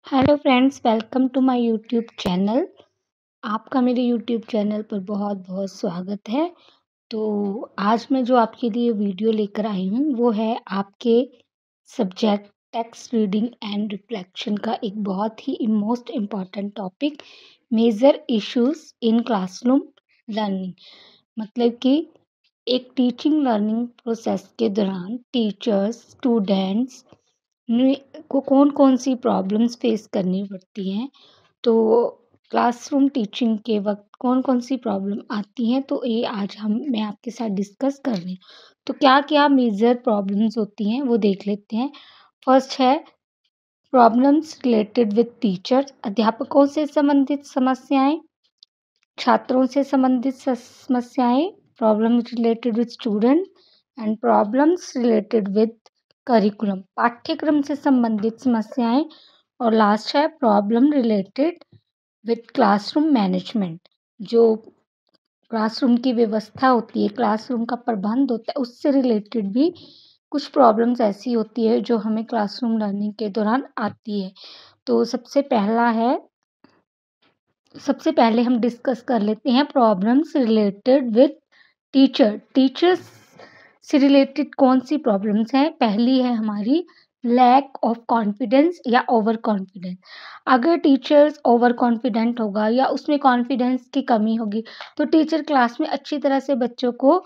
Hello friends, welcome to my YouTube channel. आपका मेरे YouTube channel पर बहुत बहुत स्वागत है। तो आज मैं जो आपके लिए वीडियो लेकर आई हूँ वो है आपके subject text reading and reflection का एक बहुत ही most important topic, major issues in classroom learning. मतलब कि एक टीचिंग लर्निंग प्रोसेस के दौरान टीचर्स, स्टूडेंट्स को कौन कौन सी प्रॉब्लम्स फेस करनी पड़ती हैं। तो क्लासरूम टीचिंग के वक्त कौन कौन सी प्रॉब्लम आती हैं, तो ये आज मैं आपके साथ डिस्कस कर रही हूँ। तो क्या क्या मेजर प्रॉब्लम्स होती हैं वो देख लेते हैं। फर्स्ट है प्रॉब्लम्स रिलेटेड विद टीचर्स, अध्यापकों से संबंधित समस्याएं, छात्रों से संबंधित समस्याएं, problems related with student and problems related with curriculum, पाठ्यक्रम से संबंधित समस्याएं। और लास्ट है problem related with classroom management, जो क्लासरूम की व्यवस्था होती है, क्लासरूम का प्रबंध होता है, उससे रिलेटेड भी कुछ प्रॉब्लम्स ऐसी होती है जो हमें क्लासरूम लर्निंग के दौरान आती है। तो सबसे पहले हम डिस्कस कर लेते हैं प्रॉब्लम्स रिलेटेड विद टीचर्स से रिलेटेड कौन सी प्रॉब्लम्स हैं। पहली है हमारी लैक ऑफ कॉन्फिडेंस या ओवर कॉन्फिडेंस। अगर टीचर्स ओवर कॉन्फिडेंट होगा या उसमें कॉन्फिडेंस की कमी होगी तो टीचर क्लास में अच्छी तरह से बच्चों को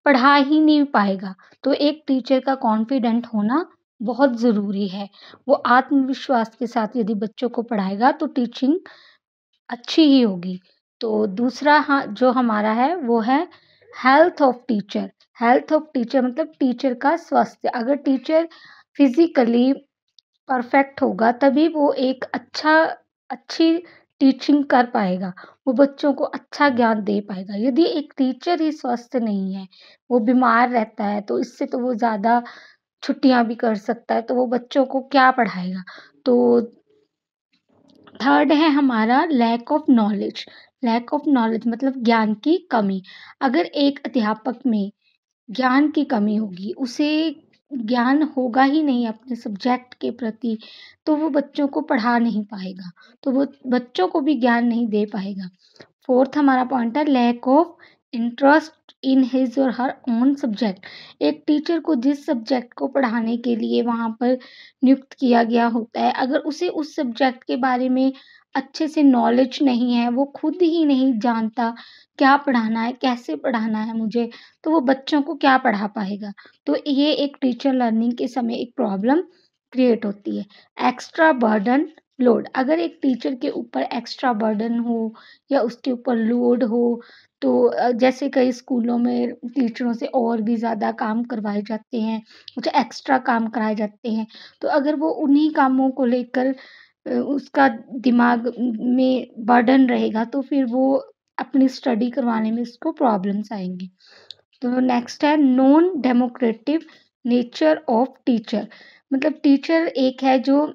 पढ़ा ही नहीं पाएगा। तो एक टीचर का कॉन्फिडेंट होना बहुत ज़रूरी है। वो आत्मविश्वास के साथ यदि बच्चों को पढ़ाएगा तो टीचिंग अच्छी ही होगी। तो दूसरा जो हमारा है वो है health of teacher. Health of teacher मतलब टीचर का स्वास्थ्य। अगर टीचर फिजिकली परफेक्ट होगा तभी वो एक अच्छी टीचिंग कर पाएगा, वो बच्चों को अच्छा ज्ञान दे पाएगा। यदि एक टीचर ही स्वस्थ नहीं है, वो बीमार रहता है, तो इससे तो वो ज़्यादा छुट्टियां भी कर सकता है, तो वो बच्चों को क्या पढ़ाएगा। तो थर्ड है हमारा lack of knowledge. Lack of knowledge मतलब ज्ञान की कमी। अगर एक अध्यापक में ज्ञान की कमी होगी, उसे ज्ञान होगा ही नहीं अपने सब्जेक्ट के प्रति, तो वो बच्चों को पढ़ा नहीं पाएगा, तो वो बच्चों को भी ज्ञान नहीं दे पाएगा। फोर्थ हमारा पॉइंट है lack of interest in his और हर ओन सब्जेक्ट। एक टीचर को जिस सब्जेक्ट को पढ़ाने के लिए वहाँ पर नियुक्त किया गया होता है, अगर उसे उस सब्जेक्ट के बारे में अच्छे से नॉलेज नहीं है, वो खुद ही नहीं जानता क्या पढ़ाना है, कैसे पढ़ाना है मुझे, तो वो बच्चों को क्या पढ़ा पाएगा। तो ये एक टीचर लर्निंग के समय एक प्रॉब्लम क्रिएट होती है। Extra burden load. अगर एक टीचर के ऊपर एक्स्ट्रा बर्डन हो या उसके ऊपर लोड हो, तो जैसे कई स्कूलों में टीचरों से और भी ज़्यादा काम करवाए जाते हैं, कुछ एक्स्ट्रा काम कराए जाते हैं, तो अगर वो उन्हीं कामों को लेकर उसका दिमाग में बर्डन रहेगा तो फिर वो अपनी स्टडी करवाने में उसको प्रॉब्लम्स आएंगी। तो नेक्स्ट है non democratic nature of teacher. मतलब टीचर एक है जो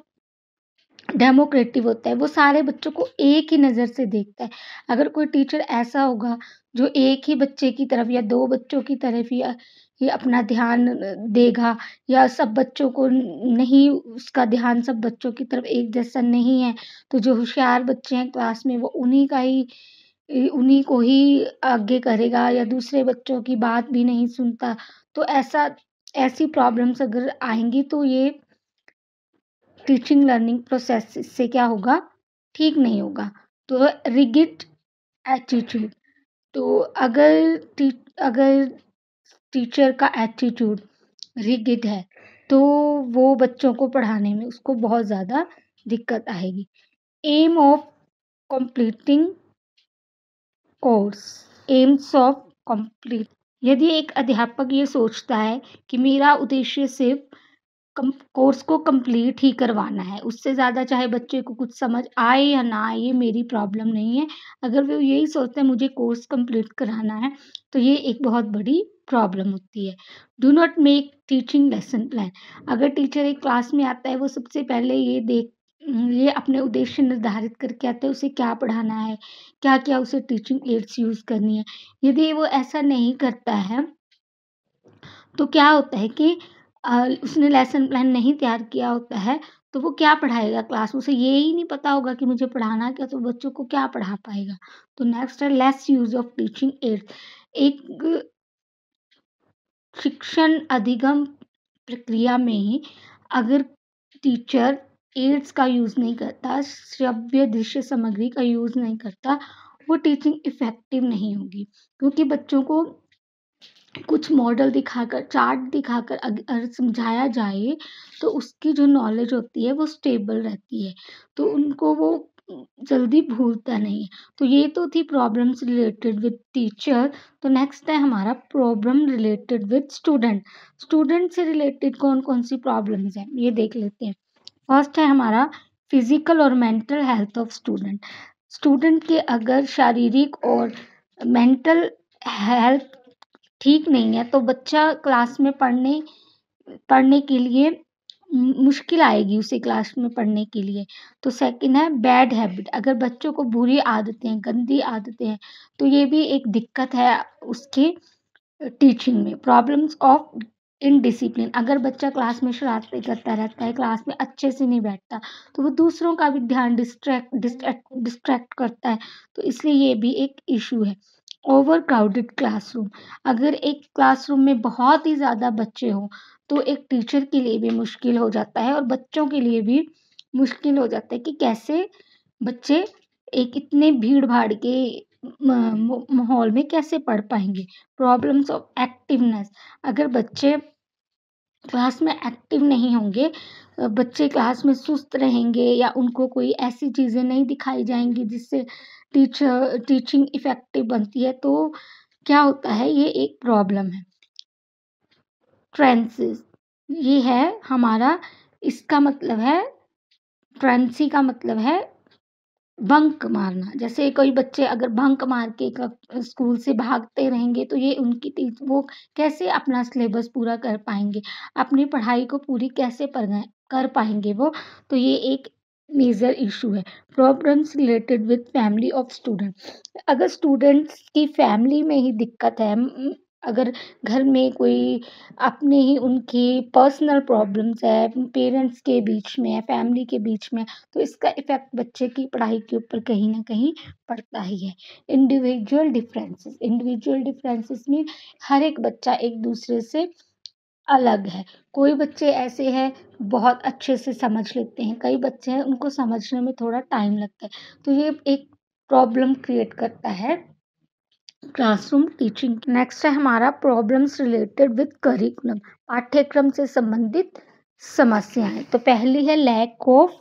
डेमोक्रेटिव होता है, वो सारे बच्चों को एक ही नज़र से देखता है। अगर कोई टीचर ऐसा होगा जो एक ही बच्चे की तरफ या 2 बच्चों की तरफ ही अपना ध्यान देगा, या सब बच्चों को नहीं, उसका ध्यान सब बच्चों की तरफ एक जैसा नहीं है, तो जो होशियार बच्चे हैं क्लास में वो उन्हीं को ही आगे करेगा या दूसरे बच्चों की बात भी नहीं सुनता। तो ऐसी प्रॉब्लम्स अगर आएँगी तो ये टीचिंग लर्निंग प्रोसेस से क्या होगा, ठीक नहीं होगा। तो रिगिड एटीट्यूड। तो अगर टीचर का एटीट्यूड रिगिड है तो वो बच्चों को पढ़ाने में उसको बहुत ज़्यादा दिक्कत आएगी। Aim of completing course. Aims of complete. यदि एक अध्यापक ये सोचता है कि मेरा उद्देश्य सिर्फ कोर्स को कंप्लीट ही करवाना है, उससे ज़्यादा चाहे बच्चे को कुछ समझ आए या ना आए ये मेरी प्रॉब्लम नहीं है। अगर वो यही सोचता है मुझे कोर्स कंप्लीट कराना है, तो ये एक बहुत बड़ी प्रॉब्लम होती है। Do not make teaching lesson plan. अगर टीचर एक क्लास में आता है, वो सबसे पहले ये अपने उद्देश्य निर्धारित करके आता है, उसे क्या पढ़ाना है, क्या-क्या उसे टीचिंग एड्स यूज़ करनी है। यदि वो ऐसा नहीं करता है तो क्या होता है कि उसने लेसन प्लान नहीं तैयार किया होता है, तो वो क्या पढ़ाएगा क्लास में? उसे ये ही नहीं पता होगा कि मुझे पढ़ाना क्या, तो बच्चों को क्या पढ़ा पाएगा? तो नेक्स्ट है lace use of teaching ads. एक शिक्षण अधिगम प्रक्रिया में अगर टीचर एड्स का यूज़ नहीं करता, श्रव्य दृश्य सामग्री का यूज़ नहीं करता, वो टीचिंग इफ़ेक्टिव नहीं होगी। क्योंकि बच्चों को कुछ मॉडल दिखाकर, चार्ट दिखाकर अगर समझाया जाए, तो उसकी जो नॉलेज होती है वो स्टेबल रहती है, तो उनको वो जल्दी भूलता नहीं है। तो ये तो थी प्रॉब्लम्स रिलेटेड विद टीचर। तो नेक्स्ट है हमारा problem related with student. Student से रिलेटेड कौन-कौन सी प्रॉब्लम्स हैं, ये देख लेते हैं। फर्स्ट है हमारा फिजिकल और mental health of student. Student के अगर शारीरिक और मेंटल हेल्थ ठीक नहीं है, तो बच्चा क्लास में पढ़ने के लिए मुश्किल आएगी उसे क्लास में पढ़ने के लिए। तो सेकंड है बैड हैबिट। अगर बच्चों को बुरी आदतें, गंदी आदतें हैं, तो ये भी एक दिक्कत है उसके टीचिंग में। Problems of indiscipline. अगर बच्चा क्लास में शरारतें करता रहता है, क्लास में अच्छे से नहीं बैठता, तो वो दूसरों का भी ध्यान डिस्ट्रैक्ट करता है, तो इसलिए ये भी एक इशू है। Over crowded classroom. अगर एक क्लासरूम में बहुत ही ज़्यादा बच्चे हों, तो एक टीचर के लिए भी मुश्किल हो जाता है और बच्चों के लिए भी मुश्किल हो जाता है कि कैसे बच्चे एक इतने भीड़-भाड़ के माहौल में कैसे पढ़ पाएँगे। Problems of activeness. अगर बच्चे क्लास में एक्टिव नहीं होंगे, बच्चे क्लास में सुस्त रहेंगे या उनको कोई ऐसी चीज़ें नहीं दिखाई जाएँगी जिससे टीचिंग इफ़ेक्टिव बनती है, तो क्या होता है, ये एक प्रॉब्लम है। ट्रेंसेस, ये है हमारा, इसका मतलब है, ट्रेंसी का मतलब है बंक मारना। जैसे कोई बच्चे अगर बंक मार के स्कूल से भागते रहेंगे, तो ये उनकी वो कैसे अपना सिलेबस पूरा कर पाएँगे, अपनी पढ़ाई को पूरी कैसे कर पाएँगे वो, तो ये एक मेजर इशू है। Problems related with family of student. अगर स्टूडेंट्स की फैमिली में ही दिक्कत है, अगर घर में कोई अपने ही उनकी पर्सनल प्रॉब्लम्स है, पेरेंट्स के बीच में है, फैमिली के बीच में, तो इसका इफ़ेक्ट बच्चे की पढ़ाई के ऊपर कहीं न कहीं पड़ता ही है। इंडिविजुअल डिफरेंसेस में हर एक बच्चा एक दूसरे से अलग है। कोई बच्चे ऐसे हैं बहुत अच्छे से समझ लेते हैं, कई बच्चे हैं उनको समझने में थोड़ा टाइम लगता है। तो ये एक प्रॉब्लम क्रिएट करता है क्लासरूम टीचिंग। नेक्स्ट है हमारा प्रॉब्लम्स रिलेटेड विद करिकुलम। पाठ्यक्रम से संबंधित समस्याएं। तो पहली है lack of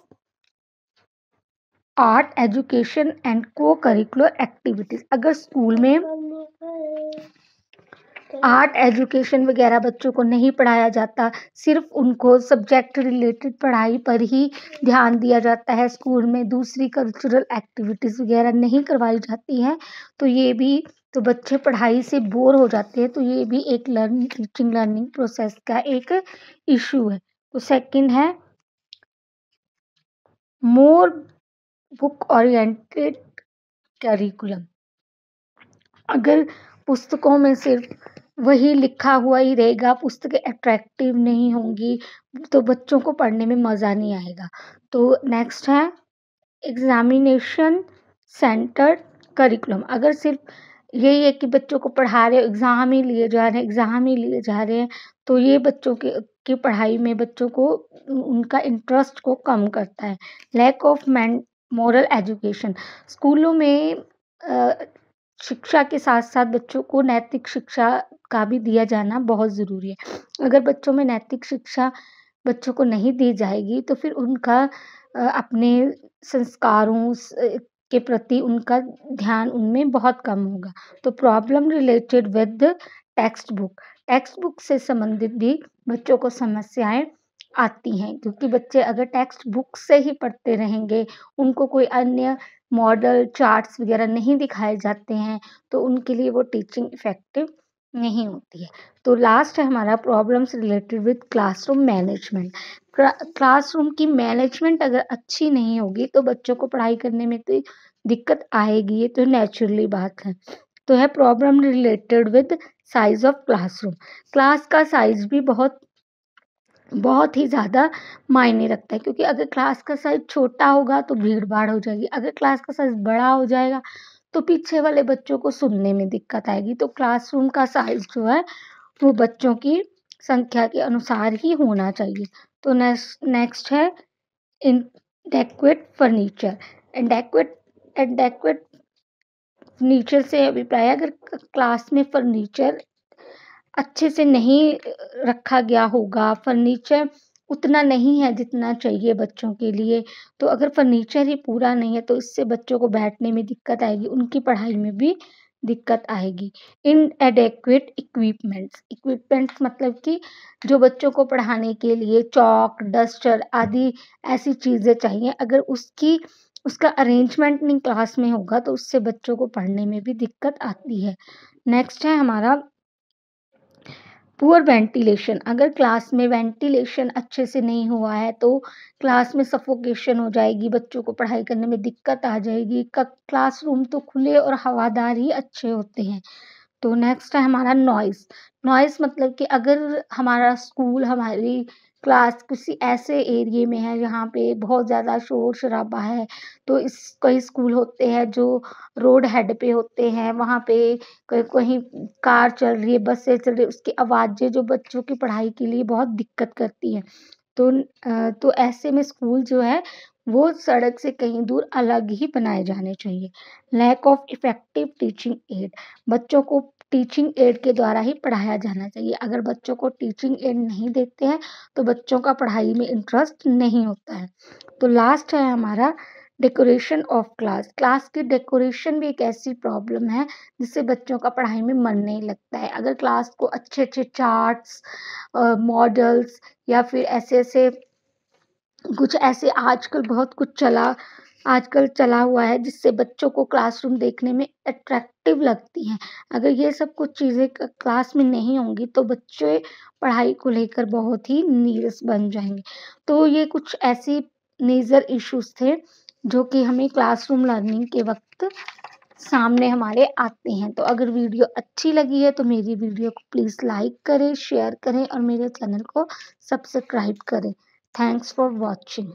art education and cocurricular activities. अगर स्कूल में आर्ट एजुकेशन वगैरह बच्चों को नहीं पढ़ाया जाता, सिर्फ उनको सब्जेक्ट रिलेटेड पढ़ाई पर ही ध्यान दिया जाता है, स्कूल में दूसरी कल्चरल एक्टिविटीज़ वगैरह नहीं करवाई जाती हैं, तो ये भी, तो बच्चे पढ़ाई से बोर हो जाते हैं, तो ये भी एक टीचिंग लर्निंग प्रोसेस का एक इशू है। तो सेकंड है मोर बुक ओरिएंटेड करिकुलम। अगर पुस्तकों में सिर्फ वही लिखा हुआ ही रहेगा, पुस्तकें अट्रैक्टिव नहीं होंगी, तो बच्चों को पढ़ने में मज़ा नहीं आएगा। तो नेक्स्ट है एग्ज़ामिनेशन सेंटर्ड करिकुलम। अगर सिर्फ यही है कि बच्चों को पढ़ा रहे हो, एग्ज़ाम ही लिए जा रहे हैं, तो ये बच्चों की पढ़ाई में बच्चों को उनका इंटरेस्ट को कम करता है। Lack of moral education. स्कूलों में शिक्षा के साथ-साथ बच्चों को नैतिक शिक्षा का भी दिया जाना बहुत ज़रूरी है। अगर बच्चों में नैतिक शिक्षा बच्चों को नहीं दी जाएगी, तो फिर उनका अपने संस्कारों के प्रति उनका ध्यान उनमें बहुत कम होगा। तो problem related with text book. Text book से संबंधित भी बच्चों को समस्याएँ आती हैं, क्योंकि बच्चे अगर टेक्स्ट बुक से ही पढ़ते रहेंगे, उनको कोई अन्य मॉडल, चार्ट्स वगैरह नहीं दिखाए जाते हैं, तो उनके लिए वो टीचिंग इफ़ेक्टिव नहीं होती है। तो लास्ट है हमारा problems related with classroom management. Classroom की मैनेजमेंट अगर अच्छी नहीं होगी, तो बच्चों को पढ़ाई करने में तो दिक्कत आएगी, ये तो नेचुरली बात है। तो है problem related with size of classroom. Class का साइज़ भी बहुत बहुत ही ज़्यादा मायने रखता है, क्योंकि अगर क्लास का साइज़ छोटा होगा तो भीड़-भाड़ हो जाएगी, अगर क्लास का साइज़ बड़ा हो जाएगा तो पीछे वाले बच्चों को सुनने में दिक्कत आएगी। तो क्लासरूम का साइज़ जो है वो बच्चों की संख्या के अनुसार ही होना चाहिए। तो नेक्स्ट है इनडेक्वेट फर्नीचर। इनडेक्वेट इनडेक्वेट फर्नीचर से अभिप्राय है, अगर क्लास में फर्नीचर अच्छे से नहीं रखा गया होगा, फर्नीचर उतना नहीं है जितना चाहिए बच्चों के लिए, तो अगर फर्नीचर ही पूरा नहीं है तो इससे बच्चों को बैठने में दिक्कत आएगी, उनकी पढ़ाई में भी दिक्कत आएगी। इनएडेक्वेट इक्विपमेंट्स मतलब कि जो बच्चों को पढ़ाने के लिए चॉक, डस्टर आदि ऐसी चीज़ें चाहिए, अगर उसका अरेंजमेंट नहीं क्लास में होगा तो उससे बच्चों को पढ़ने में भी दिक्कत आती है। नेक्स्ट है हमारा पुअर वेंटिलेशन। अगर क्लास में वेंटिलेशन अच्छे से नहीं हुआ है तो क्लास में सफोकेशन हो जाएगी, बच्चों को पढ़ाई करने में दिक्कत आ जाएगी। क्लासरूम तो खुले और हवादार ही अच्छे होते हैं। तो नेक्स्ट है हमारा नॉइज़। नॉइज़ मतलब कि अगर हमारा स्कूल, हमारी क्लास किसी ऐसे एरिये में है जहाँ पे बहुत ज़्यादा शोर-शराबा है, तो कई स्कूल होते हैं जो रोड हेड पे होते हैं, वहाँ पे कहीं कार चल रही है, बसें चल रही है, उसकी आवाज़ें जो बच्चों की पढ़ाई के लिए बहुत दिक्कत करती हैं। तो ऐसे में स्कूल जो है वो सड़क से कहीं दूर अलग ही बनाए जाने चाहिए। Lack of effective teaching aid. बच्चों को टीचिंग एड के द्वारा ही पढ़ाया जाना चाहिए। अगर बच्चों को टीचिंग एड नहीं देते हैं तो बच्चों का पढ़ाई में इंटरेस्ट नहीं होता है। तो लास्ट है हमारा डेकोरेशन ऑफ क्लास। क्लास की डेकोरेशन भी एक ऐसी प्रॉब्लम है जिससे बच्चों का पढ़ाई में मन नहीं लगता है। अगर क्लास को अच्छे-अच्छे चार्ट्स मॉडल्स या फिर ऐसे-ऐसे कुछ ऐसे आजकल चला हुआ है जिससे बच्चों को क्लासरूम देखने में अट्रैक्टिव लगती हैं। अगर ये सब कुछ चीज़ें क्लास में नहीं होंगी तो बच्चे पढ़ाई को लेकर बहुत ही नीरस बन जाएँगे। तो ये कुछ ऐसी मेजर इश्यूज़ थे जो कि हमें क्लासरूम लर्निंग के वक़्त सामने हमारे आते हैं। तो अगर वीडियो अच्छी लगी है तो मेरी वीडियो को प्लीज़ लाइक करें, शेयर करें और मेरे चैनल को सब्सक्राइब करें। Thanks for watching.